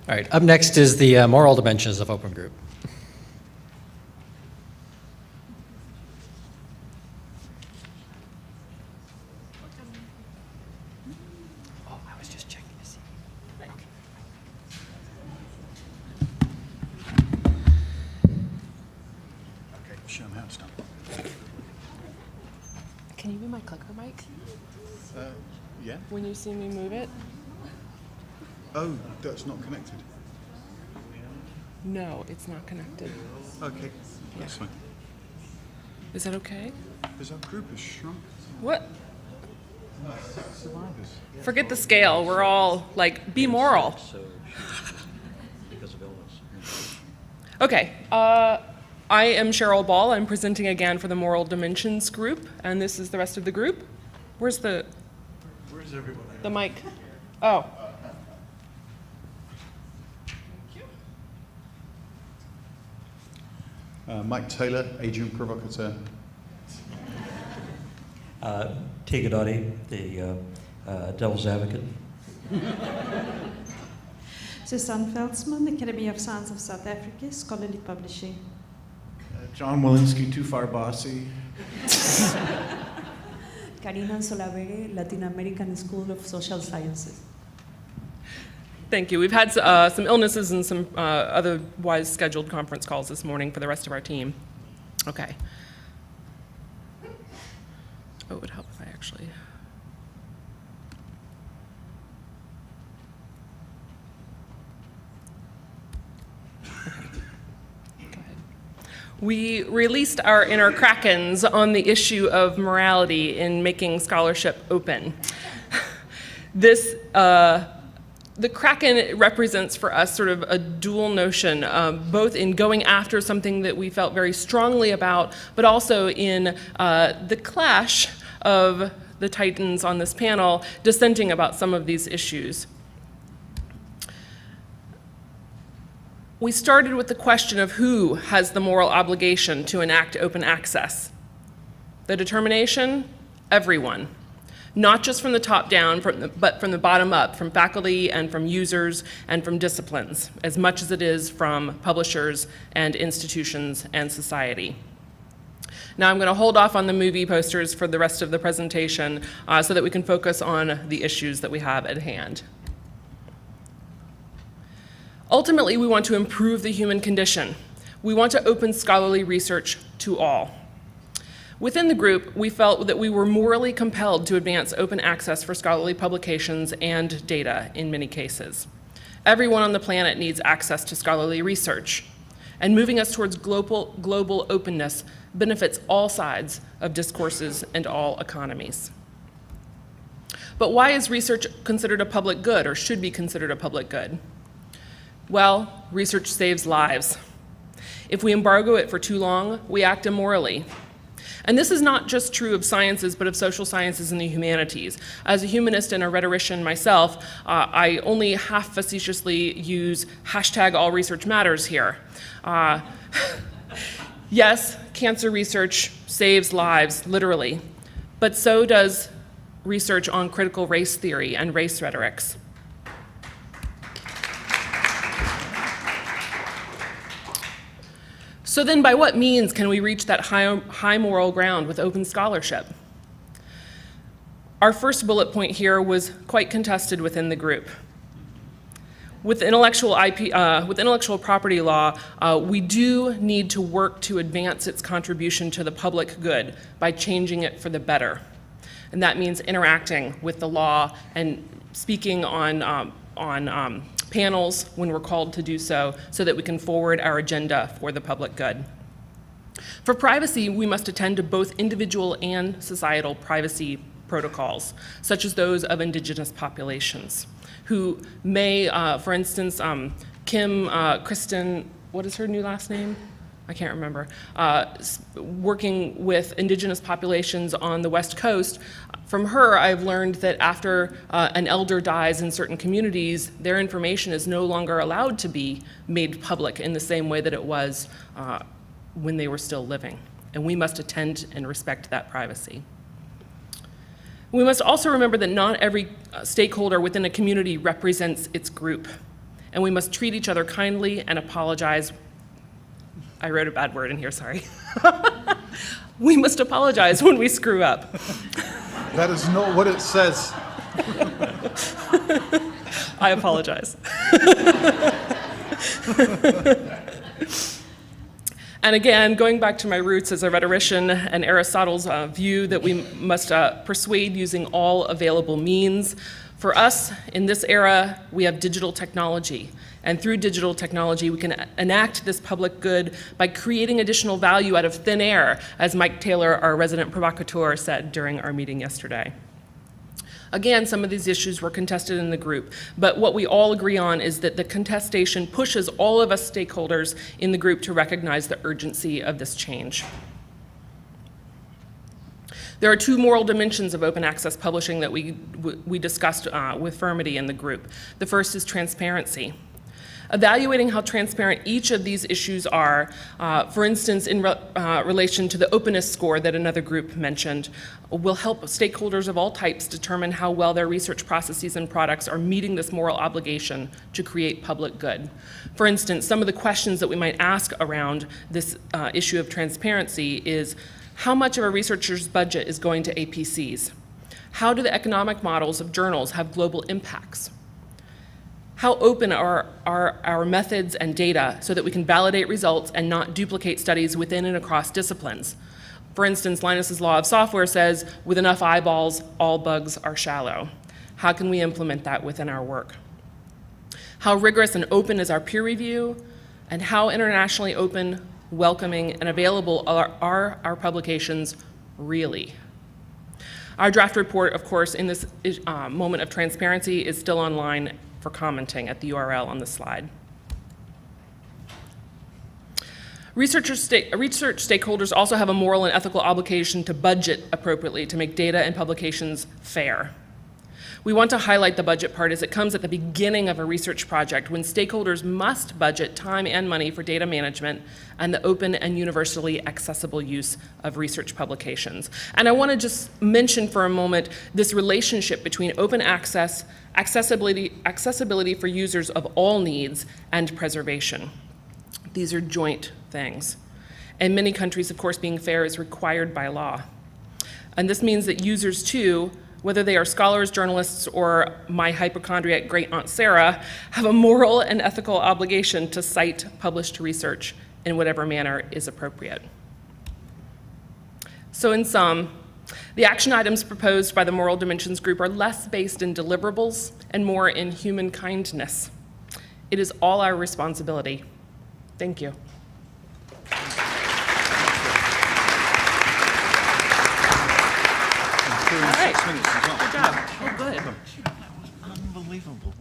All right, up next is the moral dimensions of Open Group. Oh, I was just checking to see. Okay, show them how it's done. Can you be my clicker, Mike? Yeah. When you see me move it? Oh, that's not connected. No, it's not connected. Okay, that's fine. Is that okay? Is our group has shrunk? What? Survivors. Forget the scale. We're all like, be moral. So because of illness. Okay. I am Cheryl Ball. I'm presenting again for the Moral Dimensions group, and this is the rest of the group. Where's everyone? the mic? Oh. Mike Taylor, agent provocateur. T. Godotti, the devil's advocate. Susanne Feldsman, Academy of Science of South Africa, Scholarly Publishing. John Walensky, Too Far Bossy. Karina Solavere, Latin American School of Social Sciences. Thank you. We've had some illnesses and some otherwise scheduled conference calls this morning for the rest of our team. Okay. Oh, it would help if I actually... We released our inner Krakens on the issue of morality in making scholarship open. The Kraken represents for us sort of a dual notion, both in going after something that we felt very strongly about, but also in the clash of the titans on this panel dissenting about some of these issues. We started with the question of who has the moral obligation to enact open access. The determination? Everyone. Not just from the top down, but from the bottom up, from faculty and from users and from disciplines, as much as it is from publishers and institutions and society. Now I'm going to hold off on the movie posters for the rest of the presentation so that we can focus on the issues that we have at hand. Ultimately, we want to improve the human condition. We want to open scholarly research to all. Within the group, we felt that we were morally compelled to advance open access for scholarly publications and data in many cases. Everyone on the planet needs access to scholarly research, and moving us towards global openness benefits all sides of discourses and all economies. But why is research considered a public good, or should be considered a public good? Well, research saves lives. If we embargo it for too long, we act immorally. And this is not just true of sciences, but of social sciences and the humanities. As a humanist and a rhetorician myself, I only half facetiously use #AllResearchMatters here. Yes, cancer research saves lives, literally, but so does research on critical race theory and race rhetorics. So then by what means can we reach that high moral ground with open scholarship? Our first bullet point here was quite contested within the group. With intellectual property law, we do need to work to advance its contribution to the public good by changing it for the better. And that means interacting with the law and speaking on panels when we're called to do so that we can forward our agenda for the public good. For privacy, we must attend to both individual and societal privacy protocols, such as those of indigenous populations, who may, for instance, Kristen, what is her new last name? I can't remember, working with indigenous populations on the West Coast. From her, I've learned that after an elder dies in certain communities, their information is no longer allowed to be made public in the same way that it was when they were still living. And we must attend and respect that privacy. We must also remember that not every stakeholder within a community represents its group. and we must treat each other kindly and apologize. I wrote a bad word in here, sorry. We must apologize when we screw up. That is not what it says. I apologize. And again, going back to my roots as a rhetorician and Aristotle's view that we must persuade using all available means. For us, in this era, we have digital technology. And through digital technology, we can enact this public good by creating additional value out of thin air, as Mike Taylor, our resident provocateur, said during our meeting yesterday. Again, some of these issues were contested in the group, but what we all agree on is that the contestation pushes all of us stakeholders in the group to recognize the urgency of this change. There are two moral dimensions of open access publishing that we discussed with firmity in the group. The first is transparency. Evaluating how transparent each of these issues are, for instance, in relation to the openness score that another group mentioned, will help stakeholders of all types determine how well their research processes and products are meeting this moral obligation to create public good. For instance, some of the questions that we might ask around this issue of transparency is, how much of a researcher's budget is going to APCs? How do the economic models of journals have global impacts? How open are our methods and data so that we can validate results and not duplicate studies within and across disciplines? For instance, Linus's law of software says, with enough eyeballs, all bugs are shallow. How can we implement that within our work? How rigorous and open is our peer review? And how internationally open, welcoming, and available are our publications really? Our draft report, of course, in this moment of transparency is still online for commenting at the URL on the slide. Research stakeholders also have a moral and ethical obligation to budget appropriately to make data and publications fair. We want to highlight the budget part as it comes at the beginning of a research project when stakeholders must budget time and money for data management and the open and universally accessible use of research publications. And I want to just mention for a moment this relationship between open access, accessibility for users of all needs, and preservation. These are joint things. In many countries, of course, being fair is required by law. And this means that users too, whether they are scholars, journalists, or my hypochondriac great Aunt Sarah, have a moral and ethical obligation to cite published research in whatever manner is appropriate. So in sum, the action items proposed by the Moral Dimensions group are less based in deliverables and more in human kindness. It is all our responsibility. Thank you. All right. 6 minutes as well. Good job. Oh, good. Unbelievable.